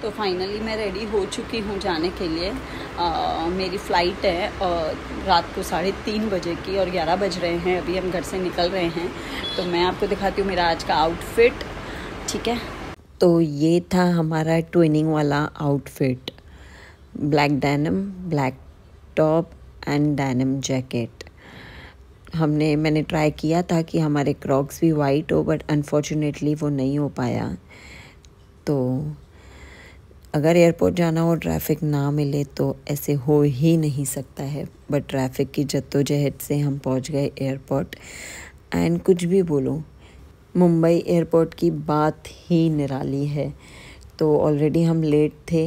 तो फाइनली मैं रेडी हो चुकी हूँ जाने के लिए। मेरी फ़्लाइट है रात को 3:30 बजे की और 11 बज रहे हैं, अभी हम घर से निकल रहे हैं। तो मैं आपको दिखाती हूँ मेरा आज का आउटफिट, ठीक है। तो ये था हमारा ट्विनिंग वाला outfit, black denim, black top and denim jacket. मैंने ट्राई किया था कि हमारे क्रॉक्स भी वाइट हो, बट अनफॉर्चुनेटली वो नहीं हो पाया। तो अगर एयरपोर्ट जाना हो, ट्रैफिक ना मिले तो ऐसे हो ही नहीं सकता है, बट ट्रैफिक की जद्दोजहद से हम पहुंच गए एयरपोर्ट। एंड कुछ भी बोलो, मुंबई एयरपोर्ट की बात ही निराली है। तो ऑलरेडी हम लेट थे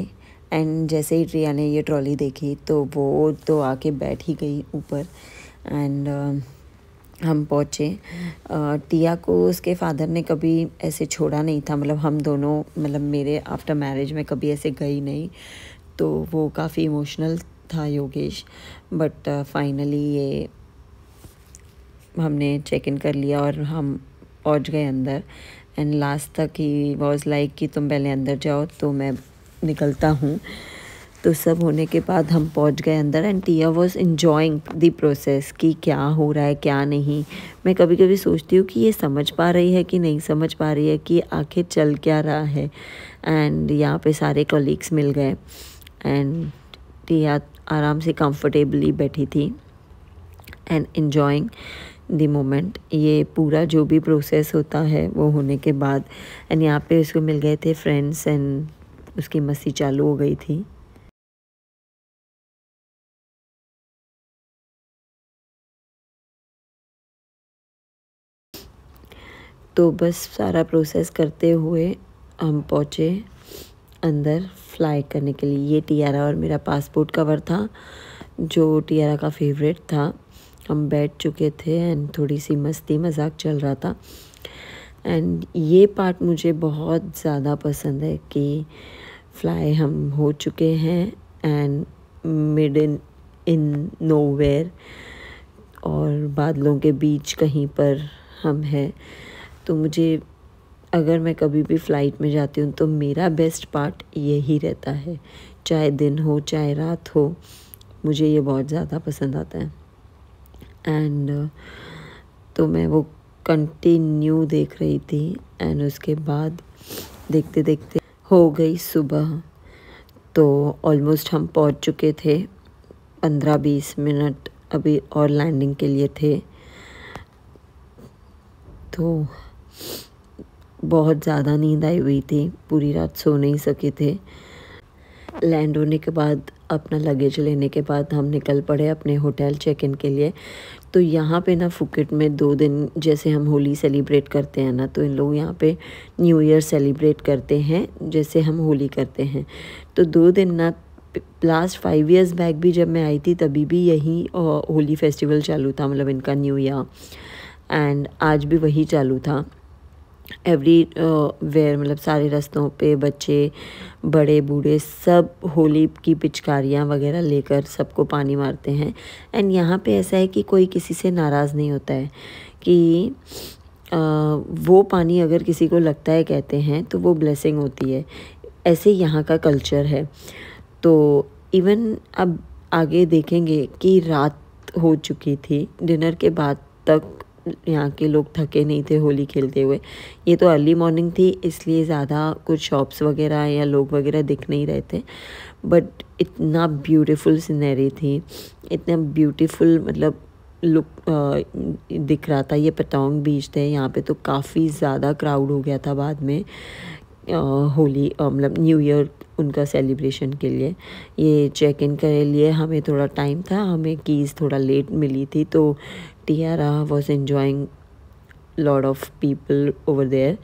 एंड जैसे ही प्रिया ने ये ट्रॉली देखी तो वो तो आके बैठ ही गई ऊपर। एंड हम पहुँचे। टिया को उसके फादर ने कभी ऐसे छोड़ा नहीं था, मतलब हम दोनों, मतलब मेरे आफ्टर मैरिज में कभी ऐसे गई नहीं, तो वो काफ़ी इमोशनल था योगेश। बट फाइनली ये हमने चेक इन कर लिया और हम पहुंच गए अंदर। एंड लास्ट तक ही वॉज लाइक कि तुम पहले अंदर जाओ तो मैं निकलता हूँ। तो सब होने के बाद हम पहुंच गए अंदर and Tia was enjoying the process कि क्या हो रहा है क्या नहीं। मैं कभी कभी सोचती हूँ कि ये समझ पा रही है कि नहीं समझ पा रही है कि आखिर चल क्या रहा है। एंड यहाँ पे सारे कलीग्स मिल गए एंड टिया आराम से कंफर्टेबली बैठी थी एंड इन्जॉइंग द मोमेंट। ये पूरा जो भी प्रोसेस होता है वो होने के बाद एंड यहाँ पे उसको मिल गए थे फ्रेंड्स एंड उसकी मस्ती चालू हो गई थी। तो बस सारा प्रोसेस करते हुए हम पहुँचे अंदर फ्लाई करने के लिए। ये टियारा और मेरा पासपोर्ट कवर था जो टियारा का फेवरेट था। हम बैठ चुके थे एंड थोड़ी सी मस्ती मजाक चल रहा था। एंड ये पार्ट मुझे बहुत ज़्यादा पसंद है कि फ्लाई हम हो चुके हैं एंड मिड इन नोवेयर, और बादलों के बीच कहीं पर हम हैं। तो मुझे, अगर मैं कभी भी फ़्लाइट में जाती हूँ तो मेरा बेस्ट पार्ट यही रहता है, चाहे दिन हो चाहे रात हो, मुझे ये बहुत ज़्यादा पसंद आता है। एंड तो मैं वो कंटिन्यू देख रही थी एंड उसके बाद देखते देखते हो गई सुबह। तो ऑलमोस्ट हम पहुँच चुके थे, 15-20 मिनट अभी और लैंडिंग के लिए थे। तो बहुत ज़्यादा नींद आई हुई थी, पूरी रात सो नहीं सके थे। लैंड होने के बाद अपना लगेज लेने के बाद हम निकल पड़े अपने होटल चेक इन के लिए। तो यहाँ पे ना फुकेट में 2 दिन जैसे हम होली सेलिब्रेट करते हैं ना, तो इन लोग यहाँ पे न्यू ईयर सेलिब्रेट करते हैं जैसे हम होली करते हैं। तो 2 दिन ना, लास्ट 5 इयर्स बैक भी जब मैं आई थी तभी भी यही होली फेस्टिवल चालू था, मतलब इनका न्यू ईयर। एंड आज भी वही चालू था। एवरी वेयर, मतलब सारे रास्तों पे बच्चे बड़े बूढ़े सब होली की पिचकारियाँ वगैरह लेकर सबको पानी मारते हैं। एंड यहाँ पे ऐसा है कि कोई किसी से नाराज़ नहीं होता है कि वो पानी अगर किसी को लगता है, कहते हैं, तो वो ब्लेसिंग होती है। ऐसे यहाँ का कल्चर है। तो इवन अब आगे देखेंगे कि रात हो चुकी थी, डिनर के बाद तक यहाँ के लोग थके नहीं थे होली खेलते हुए। ये तो अर्ली मॉर्निंग थी इसलिए ज़्यादा कुछ शॉप्स वगैरह या लोग वगैरह दिख नहीं रहे थे, बट इतना ब्यूटीफुल सीनरी थी, इतना ब्यूटीफुल मतलब लुक दिख रहा था। ये पतंग बीच थे यहाँ पे, तो काफ़ी ज़्यादा क्राउड हो गया था बाद में होली मतलब न्यू ईयर उनका सेलिब्रेशन के लिए। ये चेक इन के लिए हमें थोड़ा टाइम था, हमें कीज़ थोड़ा लेट मिली थी, तो Tiara was enjoying lot of people over there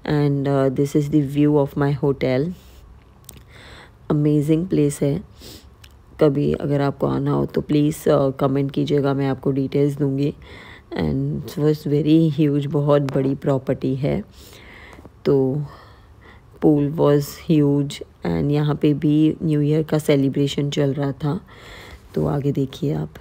and this is the view of my hotel. Amazing place है। कभी अगर आपको आना हो तो प्लीज़ कमेंट कीजिएगा, मैं आपको डिटेल्स दूंगी। And it was very huge, बहुत बड़ी प्रॉपर्टी है। तो पूल वॉज ह्यूज एंड यहाँ पे भी न्यू ईयर का सेलिब्रेशन चल रहा था। तो आगे देखिए आप।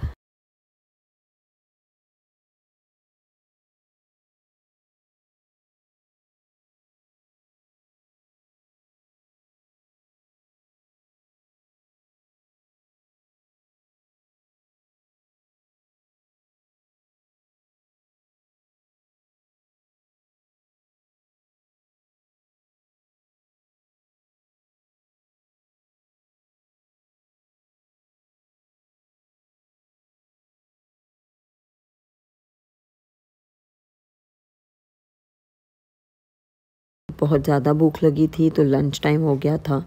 बहुत ज़्यादा भूख लगी थी तो लंच टाइम हो गया था।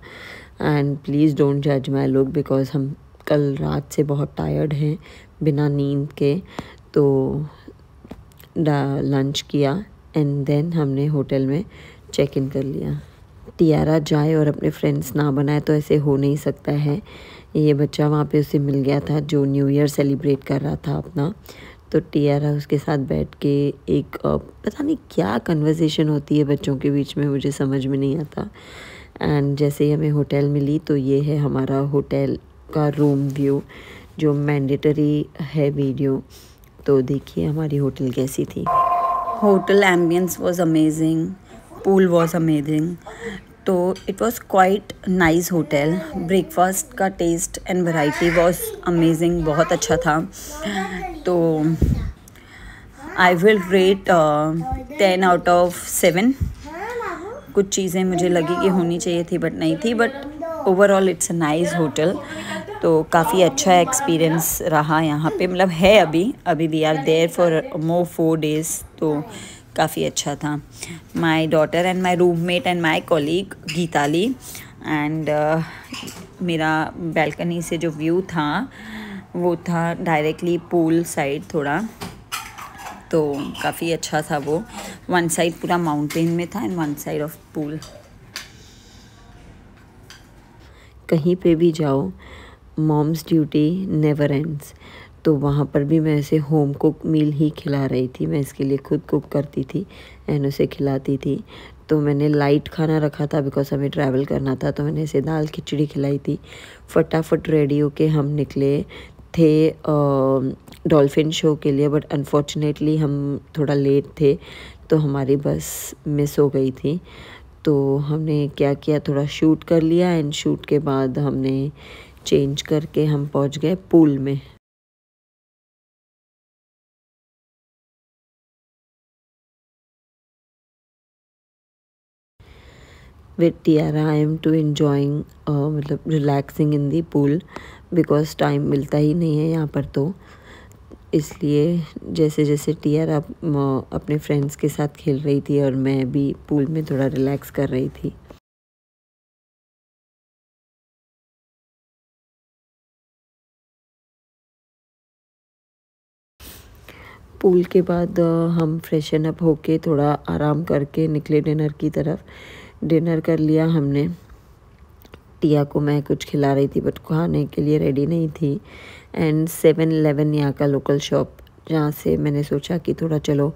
एंड प्लीज़ डोंट जज माई लुक बिकॉज हम कल रात से बहुत टायर्ड हैं बिना नींद के। तो लंच किया एंड देन हमने होटल में चेक इन कर लिया। टियारा जाए और अपने फ्रेंड्स ना बनाए तो ऐसे हो नहीं सकता है। ये बच्चा वहाँ पे उसे मिल गया था जो न्यू ईयर सेलिब्रेट कर रहा था अपना। तो टियारा उसके साथ बैठ के एक पता नहीं क्या कन्वर्सेशन होती है बच्चों के बीच में, मुझे समझ में नहीं आता। एंड जैसे ही हमें होटल मिली तो ये है हमारा होटल का रूम व्यू जो मैंडेटरी है वीडियो। तो देखिए हमारी होटल कैसी थी। Hotel ambience was amazing, pool was amazing. तो it was quite nice hotel. Breakfast का taste and variety was amazing, बहुत अच्छा था। तो I will rate 10 out of 7। कुछ चीज़ें मुझे लगी कि होनी चाहिए थी बट नहीं थी, but overall it's a nice hotel. तो काफ़ी अच्छा एक्सपीरियंस रहा यहाँ पे, मतलब है अभी we are there for more 4 days। तो काफ़ी अच्छा था। My daughter and my roommate and my colleague Geetali and मेरा बैल्कनी से जो व्यू था वो था डायरेक्टली पूल साइड थोड़ा, तो काफ़ी अच्छा था वो। वन साइड पूरा माउंटेन में था and one side of pool. कहीं पे भी जाओ मॉम्स ड्यूटी नेवर एंड्स। तो वहाँ पर भी मैं ऐसे होम कुक मील ही खिला रही थी। मैं इसके लिए खुद कुक करती थी एंड उसे खिलाती थी। तो मैंने लाइट खाना रखा था बिकॉज हमें ट्रैवल करना था, तो मैंने इसे दाल खिचड़ी खिलाई थी। फटाफट रेडी होके हम निकले थे डॉल्फिन शो के लिए, बट अनफॉर्चुनेटली हम थोड़ा लेट थे तो हमारी बस मिस हो गई थी। तो हमने क्या किया, थोड़ा शूट कर लिया एंड शूट के बाद हमने चेंज करके हम पहुंच गए पूल में। With Tiara I am too enjoying मतलब relaxing in the pool because time मिलता ही नहीं है यहाँ पर। तो इसलिए जैसे जैसे टियारा अपने फ्रेंड्स के साथ खेल रही थी और मैं भी पूल में थोड़ा रिलैक्स कर रही थी। पूल के बाद हम फ्रेशन अप होके थोड़ा आराम करके निकले डिनर की तरफ। डिनर कर लिया हमने। टिया को मैं कुछ खिला रही थी बट खाने के लिए रेडी नहीं थी। एंड 7-Eleven यहाँ का लोकल शॉप जहाँ से मैंने सोचा कि थोड़ा चलो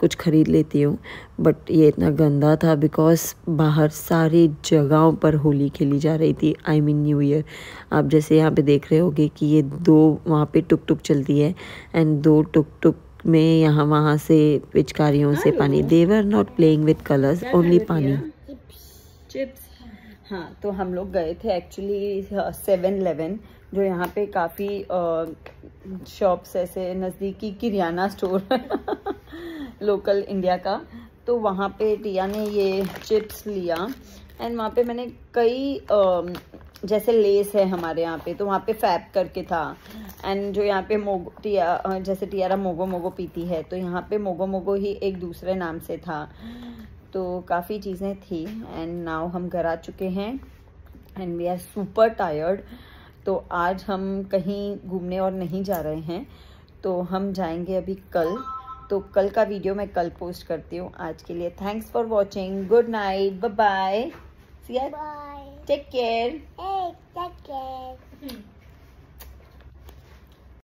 कुछ ख़रीद लेती हूँ, बट ये इतना गंदा था बिकॉज बाहर सारी जगहों पर होली खेली जा रही थी, आई मीन न्यू ईयर। आप जैसे यहाँ पे देख रहे होगे कि ये 2 वहाँ पे टुक टुक चलती है एंड 2 टुक टुक में यहाँ वहाँ से पिचकारियों से पानी, they were not playing with colours, only पानी, चिप्स। हाँ, तो हम लोग गए थे एक्चुअली 7-Eleven, जो यहाँ पे काफ़ी शॉप्स ऐसे नज़दीकी किराना स्टोर लोकल इंडिया का। तो वहाँ पे टिया ने ये चिप्स लिया एंड वहाँ पे मैंने कई जैसे लेस है हमारे यहाँ पे, तो वहाँ पे फैब करके था। एंड जो यहाँ पे जैसे टियारा मोगो मोगो पीती है, तो यहाँ पे मोगो मोगो ही एक दूसरे नाम से था। तो काफ़ी चीज़ें थी एंड नाउ हम घर आ चुके हैं and we are super tired. तो आज हम कहीं घूमने और नहीं जा रहे हैं, तो हम जाएंगे अभी कल। तो कल का वीडियो मैं कल पोस्ट करती हूँ। आज के लिए thanks for watching, good night, bye bye, take care.